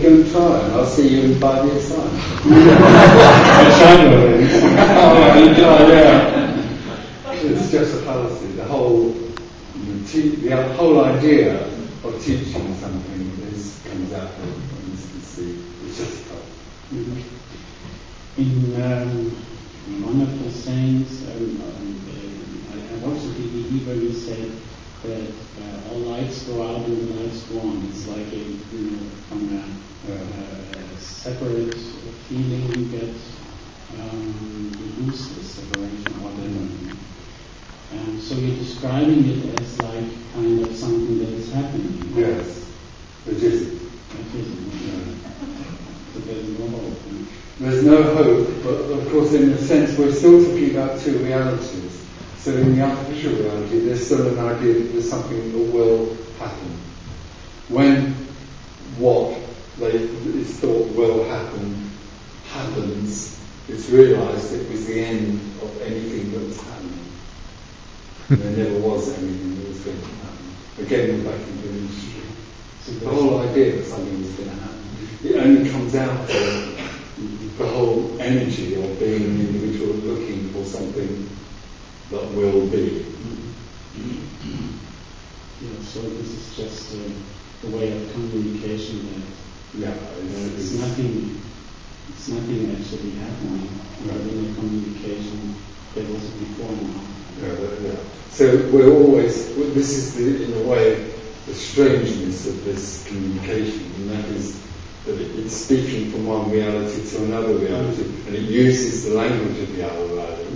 go and try, and I'll see you in 5 years' time. It's just a fallacy. The whole idea of teaching something comes out of consistency. It's just a fallacy. In one of the sayings, I watched the DVD where you said that all lights go out and the lights go on. It's like from a separate feeling you get, you lose this separation or whatever. So you're describing it as like kind of something that is happening. Yes, it is. It isn't. So there's no hope. There's no hope, but of course in a sense we're still talking about two realities. So in the artificial reality there's still an idea that there's something that will happen. When what is thought will happen happens, it's realised it was the end of anything that was happening. There never was anything that was going to happen. Again, we're back into the industry. So the whole idea that something was going to happen, it only comes out of the whole energy of being an individual looking for something that will be. So this is just a way of communication that it's nothing actually happening. But in a communication there was before now. So we're always, this is in a way the strangeness of this communication, and that is that it's speaking from one reality to another reality, and it uses the language of the other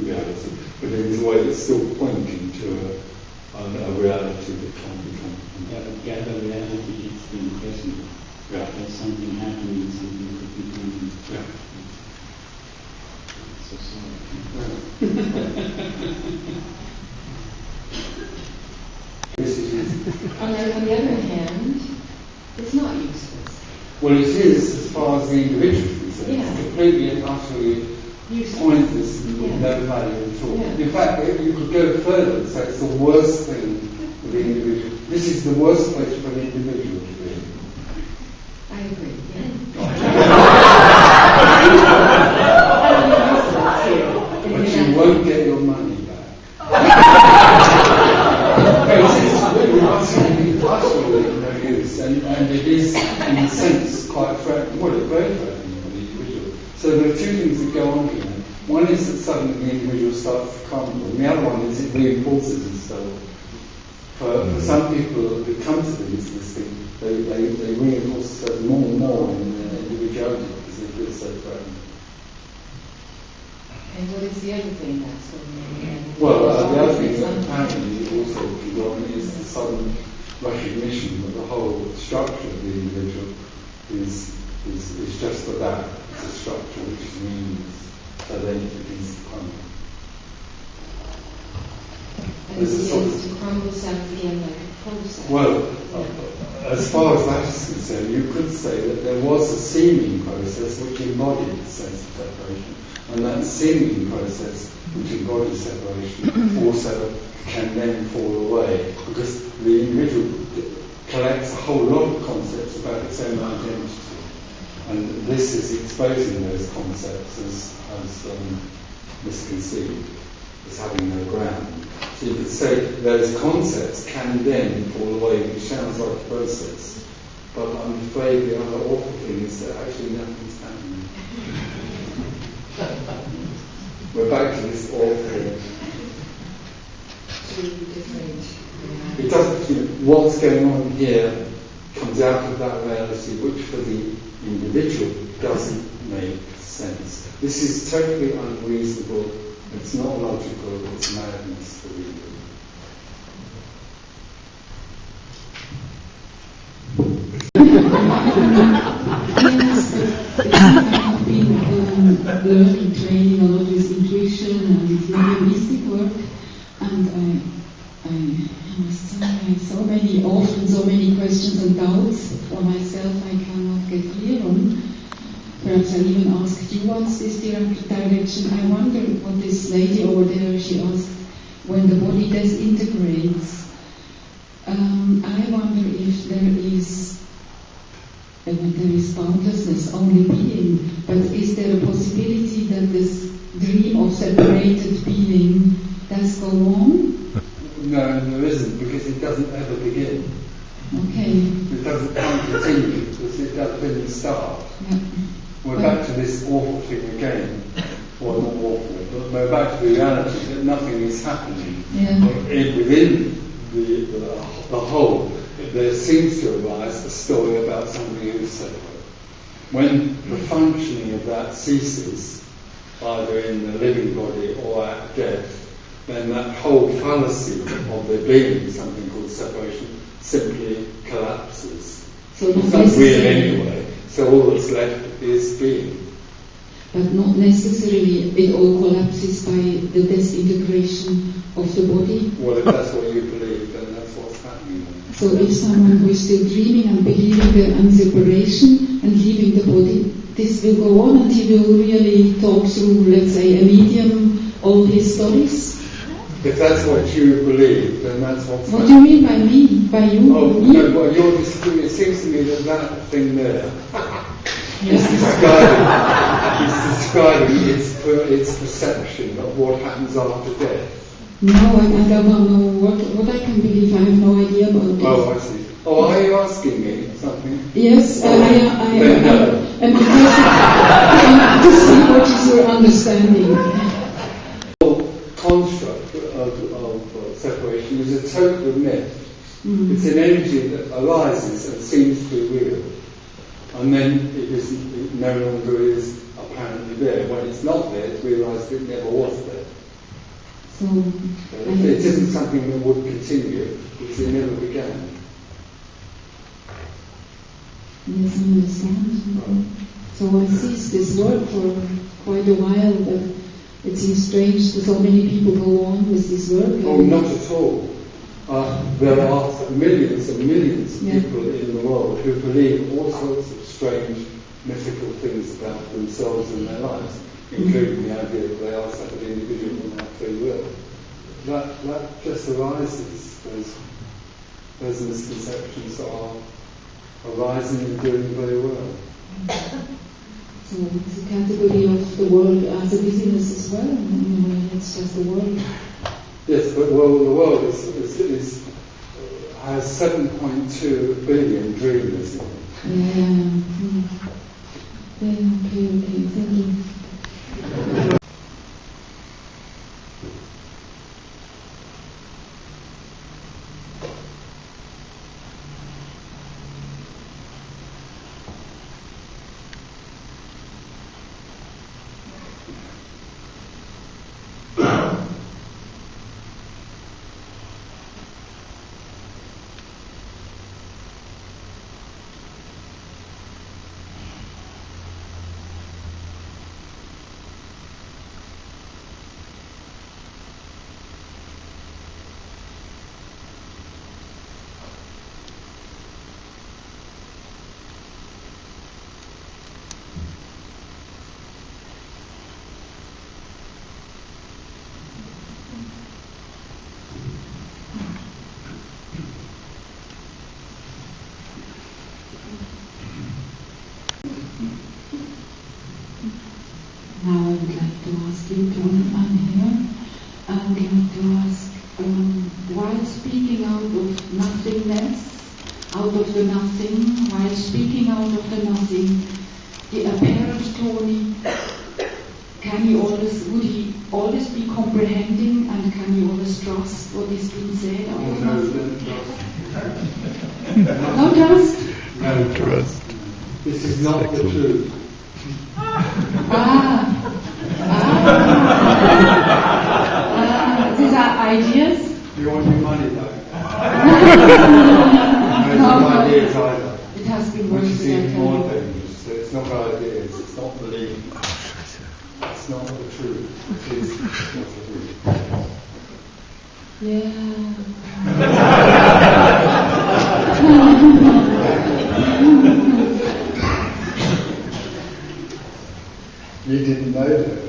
reality, but in a way it's still pointing to a reality that can become. The other reality is the impression that there's something happening, something could be coming. So sorry. On the other hand, it's not useless. Well, it is as far as the individual is concerned. Yeah. It's completely and utterly pointless and no value at all. Yeah. In fact, you could go further and say it's the worst thing for the individual. This is the worst place for the individual to be. I agree. Yeah. But you won't get your money back. It's really utterly no use, and it is, in a sense, quite threatening. Well, it's very threatening for the individual. So there are two things that go on here. One is that suddenly the individual starts to crumble, and the other one is it reinforces itself. For some people who come to this thing, they reinforce themselves more and more in their individuality because they feel so threatened. And what is the other thing that's going on? Well, the other thing that apparently also can go on is the sudden recognition that the whole structure of the individual is just for that. It's a structure which is meaningless. So then it begins to crumble. And it begins to crumble sadly and like a process. Well, as far as that is concerned, you could say that there was a seeming process which embodied the sense of separation. And that seeming process, which embodies separation, also can then fall away because the individual collects a whole lot of concepts about its own identity. And this is exposing those concepts as misconceived, as having no ground. So you could say those concepts can then fall away, which sounds like a process. But I'm afraid the other awful thing is that actually nothing's happening. We're back to this awful. It doesn't. What's going on here comes out of that reality, which for the individual doesn't make sense. This is totally unreasonable. It's not logical. It's madness for the individual. I've been learning, training a lot with intuition and with mediumistic work, and I must say I have so many questions and doubts for myself I cannot get clear on. Perhaps I even asked you once this direction. I wonder what this lady over there, she asked, when the body disintegrates, I wonder if there is when there is boundlessness, only being. But is there a possibility that this dream of separated being does go on? No, there isn't, because it doesn't ever begin. Okay. It doesn't continue, because it doesn't start. Yeah. We're back to this awful thing again. Well, not awful, but we're back to the reality that nothing is happening. Yeah. Within the whole, there seems to arise a story about somebody who is separate. When the functioning of that ceases, either in the living body or at death, then that whole fallacy of there being something called separation simply collapses. So it's not real anyway, so all that's left is being. But not necessarily it all collapses by the disintegration of the body. Well, if that's what you believe, then that's what's happening. So if someone who is still dreaming and believing the separation and leaving the body, this will go on and he will really talk through, let's say, a medium, all his stories? If that's what you believe, then that's what's What do you mean by me? By you? Oh, me? no, well, it seems to me that thing there is describing its perception of what happens after death. No, I don't know what I can believe. I have no idea about this. Oh, I see. Oh, are you asking me something? Yes, I am No. to see what is your understanding. The construct of separation is a total myth. It's an energy that arises and seems to be real, and then it no longer is apparently there. When it's not there, it's realised it never was there. So it isn't something that would continue because it never began. Yes, I understand. So I ceased this work for quite a while, but it seems strange that so many people go on with this work. Oh, not at all. There are millions and millions of people in the world who believe all sorts of strange mythical things about themselves and their lives, including the idea that they are separate individuals and have free will. That just arises. Those misconceptions are arising and doing very well. So it's a category of the world as a business as well. Anyway, it's just the world. Yes, but the world has 7.2 billion dreamers in it. Okay, thank you. Now I would like to ask you to unhear. I would like to ask, while speaking out of nothingness, out of the nothing, while speaking out of the nothing, the apparent Tony, would he always be comprehending, and can he always trust what is being said out of nothing? No trust? No trust. This is not the truth. These are ideas? You want your money back? No, ideas either. It has been Which worse is than I even can. more dangerous. So it's not ideas, it's not belief. It's not the truth. It is not the truth. You didn't know that.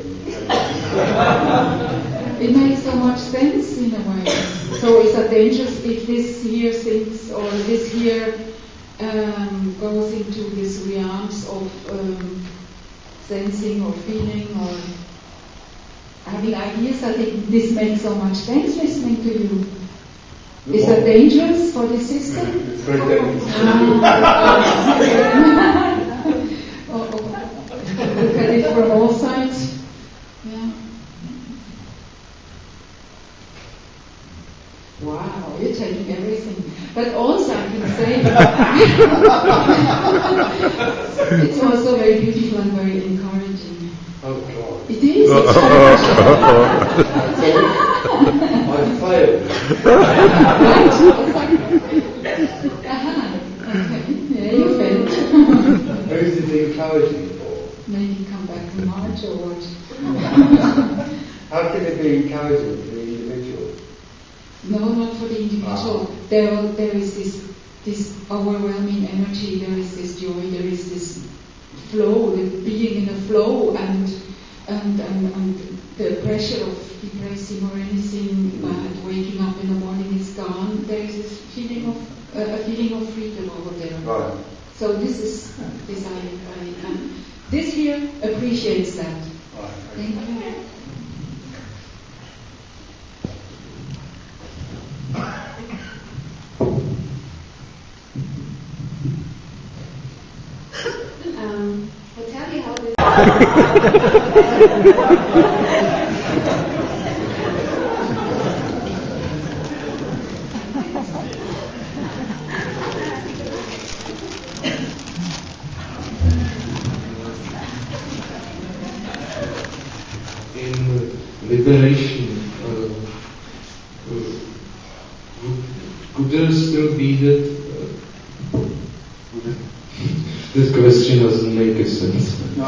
It makes so much sense in a way. So is that dangerous if this here thinks, or this here goes into these realms of sensing or feeling or having ideas. I think this makes so much sense listening to you. Is that dangerous for the system? It's very dangerous. Look at it from all sides. Yeah. Wow, you're taking everything. But also I can say it's also very beautiful and very encouraging. Oh God. It is. I failed. Right? Aha. Okay. Yeah, you failed. Who's it encouraging for? Maybe come back in March or what? How can it be encouraging for the individual? No, not for the individual. There is this overwhelming energy, there is this joy, there is this flow, the being in a flow, and the pressure of depressing or anything bad, waking up in the morning is gone. There is this feeling of a feeling of freedom over there. Right. So this is this this here appreciates that. Right. Thank you. Well, tell me how this. In liberation, could there still be that? This question doesn't make a sense. No.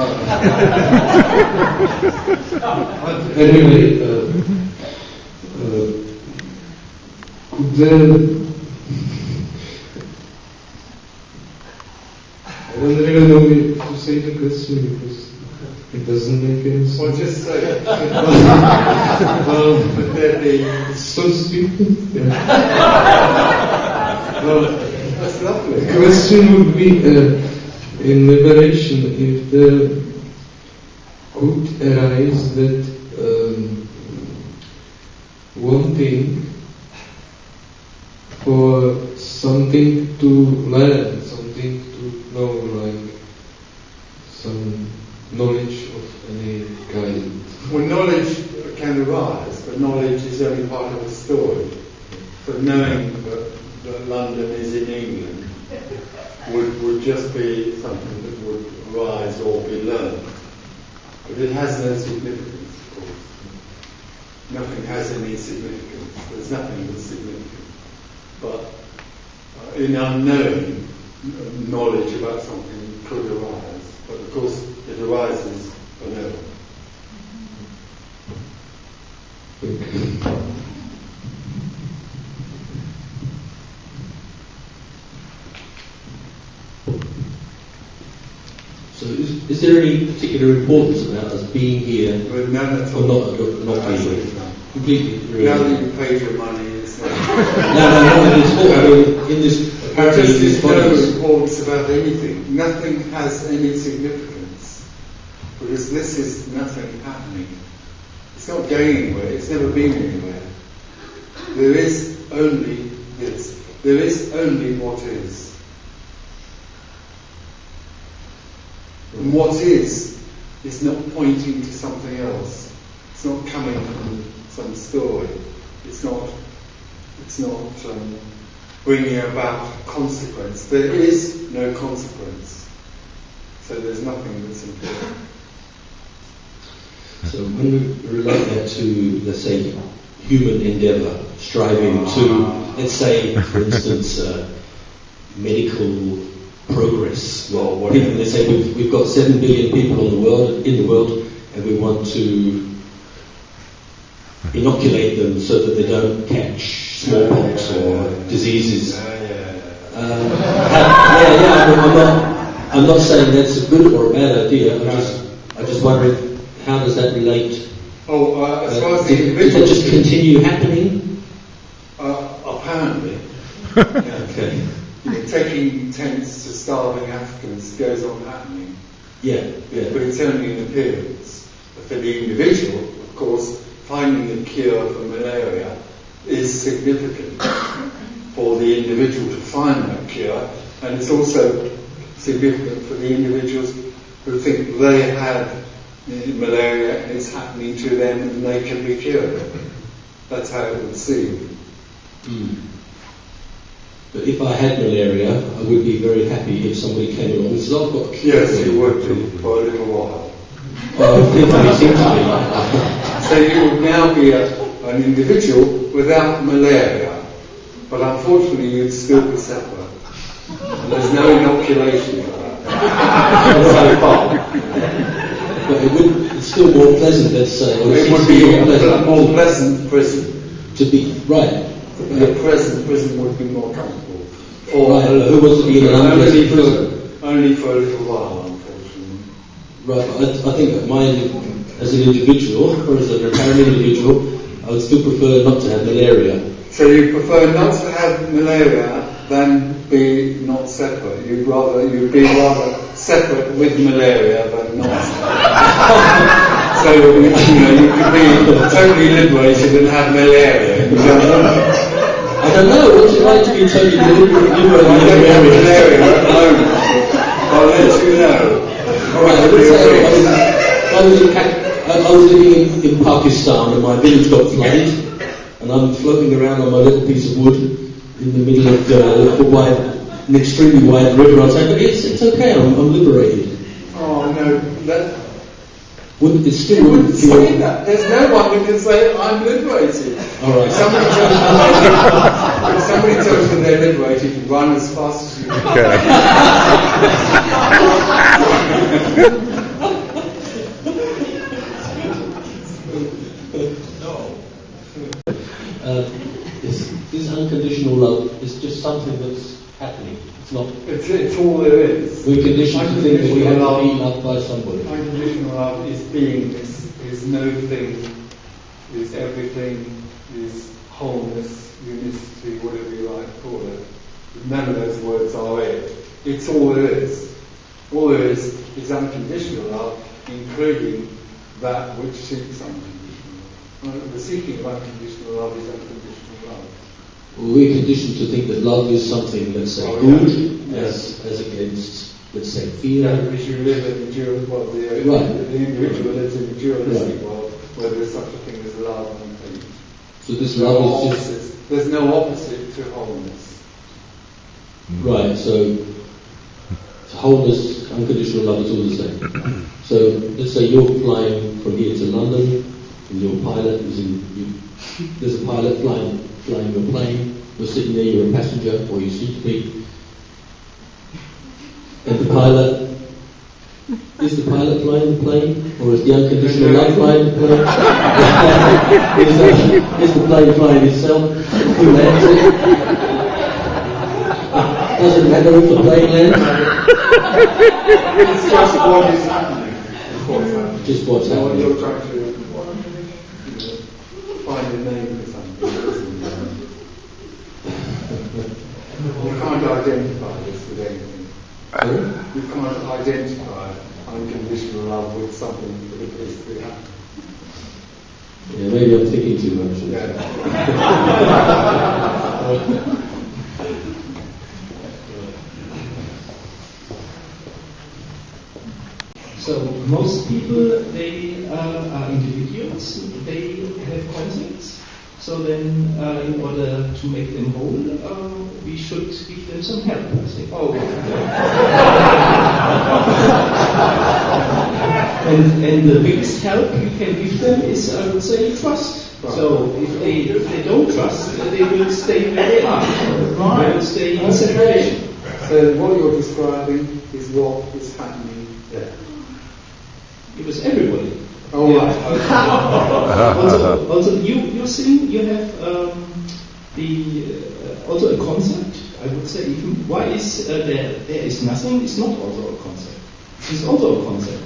Anyway, could there? I don't really know how to say the question because it doesn't make any sense. Well, just say it. Would there be... It's so stupid. Yeah. Well, that's lovely. The question would be, in liberation, if there could arise that wanting for something to learn, something to know, like some knowledge of any kind. Well, knowledge can arise, but knowledge is only part of the story. So knowing that London is in England would just be something that would arise or be learned. But it has no significance, of course. Nothing has any significance. There's nothing that's significant. But in unknown, knowledge about something could arise. But of course, it arises whenever. So is there any particular importance about us being here But none at or all. not being here? Completely. Really. Now that you've paid your money, it's not. No, in this apparently Just in this is no bodies. importance about anything. Nothing has any significance. Because this is nothing happening. It's not going anywhere. It's never been anywhere. There is only this. There is only what is. And what is not pointing to something else. It's not coming from some story. It's not bringing about consequence. There is no consequence. So there's nothing that's important. So when we relate that to, let's say, human endeavour, striving to, let's say, for instance, medical progress. Well, People, let's say we've got 7 billion people in the world, and we want to inoculate them so that they don't catch smallpox or diseases. I'm not saying that's a good or a bad idea. I'm just wondering, how does that relate? As far as the Does individual, that just continue happening? apparently, Okay. taking tents to starving Africans goes on happening. Yeah. But it's only an appearance. For the individual, of course, finding a cure for malaria is significant for the individual to find that cure, and it's also significant for the individuals who think they have malaria and it's happening to them and they can be cured. That's how it would seem. But if I had malaria, I would be very happy if somebody came along and said, I've got a cure. Yes, you would be, for a little while. So you would now be an individual without malaria, but unfortunately you'd still be separate. And there's no inoculation for that. So far. But it's still more pleasant, let's say. It would be a more pleasant prison. To be, right. The present prison would be more comfortable. Right, who wants to be in an unpleasant prison? Only for a little while, unfortunately. Right, but I think that as an individual, or as an apparent individual, I would still prefer not to have malaria. So you prefer not to have malaria than be not separate? You'd be rather separate with malaria than not separate. So you could be totally liberated and have malaria. You don't know. I don't know. What's it like to be totally liberated? I don't have malaria at the moment. I'll let you know. Alright, let's say I was living in Pakistan and my village got flooded and I'm floating around on my little piece of wood in the middle of an extremely wide river. I'd say, but it's okay, I'm liberated. Oh no, It still you wouldn't wouldn't say that. There's no one who can say, I'm liberated. Alright. If somebody tells you they're liberated, run as fast as you can. This unconditional love is just something that's happening. It's not. It's all there is. We're conditioned to think that we have to be loved by somebody. Unconditional love is beingness, is no thing, is everything, is wholeness, unicity, whatever you like to call it. None of those words are it. It's all there is. All there is unconditional love, including that which seeks unconditional love. The seeking of unconditional love is unconditional love. Well, we're conditioned to think that love is something, let's say, good, as against, let's say, fear. Yeah, because you live in the individual lives in the dualistic world, where there's such a thing as love and hate. So this love is just... There's no opposite to wholeness. Right, so wholeness, unconditional love is all the same. So let's say you're flying from here to London, and your pilot is there's a pilot flying your plane, you're sitting there, you're a passenger, or you seem to be, and the pilot, is the pilot flying the plane, or is the unconditional love flying the plane? Is the plane flying itself? Who lands it? Doesn't matter if the plane lands. It's just what is happening. Just what's happening. You're trying to find a name for something. You can't identify this with anything. You can't identify unconditional love with something that appears to be happening. Yeah, maybe I'm thinking too much. Yeah. So most people, they are individuals, they have concepts. So then, in order to make them whole, we should give them some help. I think. Oh. And the biggest help you can give them is, I would say, trust. Right. So if they don't trust, they will stay where they are. Right. They will stay in separation. So what you're describing is what is happening there. It was everybody. Oh, yeah. Also, you think you have also a concept. I would say even why is there is nothing is not also a concept. It's also a concept.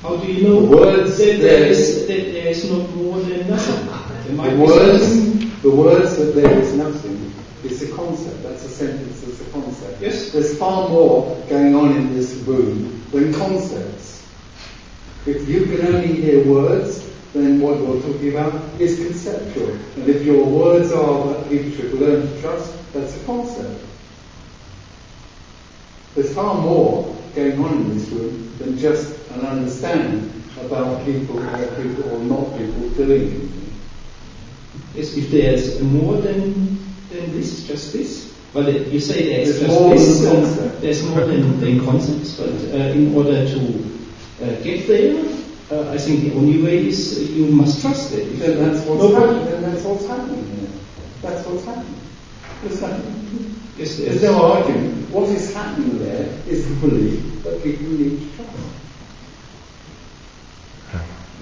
How do you know that there is not more than nothing? The words that there is nothing It's a concept. That's a sentence. That's a concept. Yes. There's far more going on in this room than concepts. If you can only hear words, then what you're talking about is conceptual. And if your words are that people should learn to trust, that's a concept. There's far more going on in this room than just an understanding about people or not people doing anything. Yes, if there's more than this, just this. But you say there's just more this. than concept. There's more than concepts. But in order to get there, I think the only way is you must trust it. Then that's what's happening. Then that's what's happening here. That's what's happening. There's nothing. Yes, There's no argument. What is happening there is the belief that people need to trust.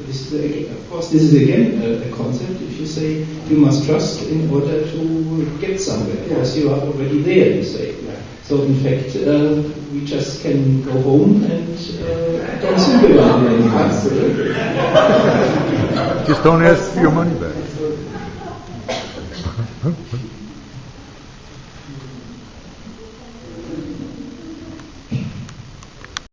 Of course, this is again a concept. If you say you must trust in order to get somewhere, because you are already there, you say. Yeah. So in fact, we just can go home and don't think about it anymore. Absolutely. Just don't ask for your money back.